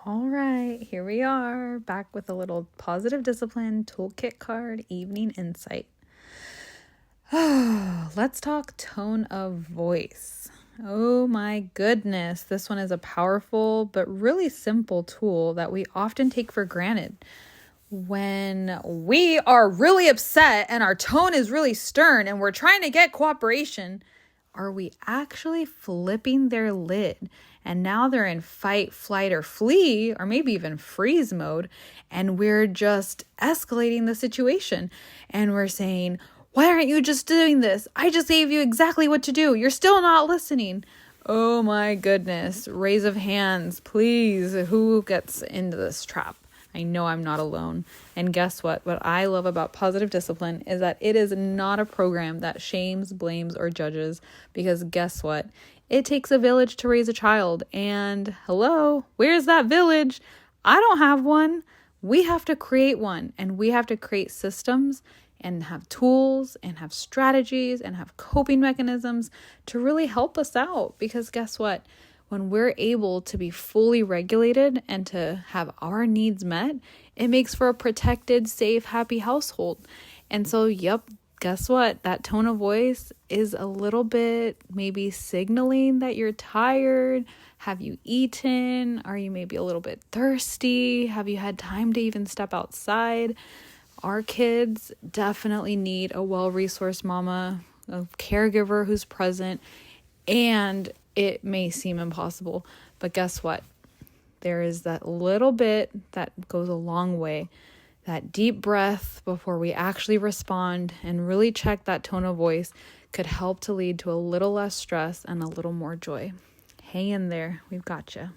All right, here we are back with a little positive discipline toolkit card evening insight. Let's talk tone of voice. Oh my goodness, this one is a powerful but really simple tool that we often take for granted. When we are really upset and our tone is really stern and we're trying to get cooperation, are we actually flipping their lid? And now they're in fight, flight, or flee, or maybe even freeze mode. And we're just escalating the situation. And we're saying, why aren't you just doing this? I just gave you exactly what to do. You're still not listening. Oh my goodness. Raise of hands, please. Who gets into this trap? I know I'm not alone. And guess what? What I love about positive discipline is that it is not a program that shames, blames, or judges. Because guess what? It takes a village to raise a child. And hello, where's that village? I don't have one. We have to create one. And we have to create systems and have tools and have strategies and have coping mechanisms to really help us out. Because guess what? When we're able to be fully regulated and to have our needs met, it makes for a protected, safe, happy household. And so, guess what? That tone of voice is a little bit maybe signaling that you're tired. Have you eaten? Are you maybe a little bit thirsty? Have you had time to even step outside? Our kids definitely need a well-resourced mama, a caregiver who's present, and it may seem impossible, but guess what? There is that little bit that goes a long way. That deep breath before we actually respond and really check that tone of voice could help to lead to a little less stress and a little more joy. Hang in there. We've got you.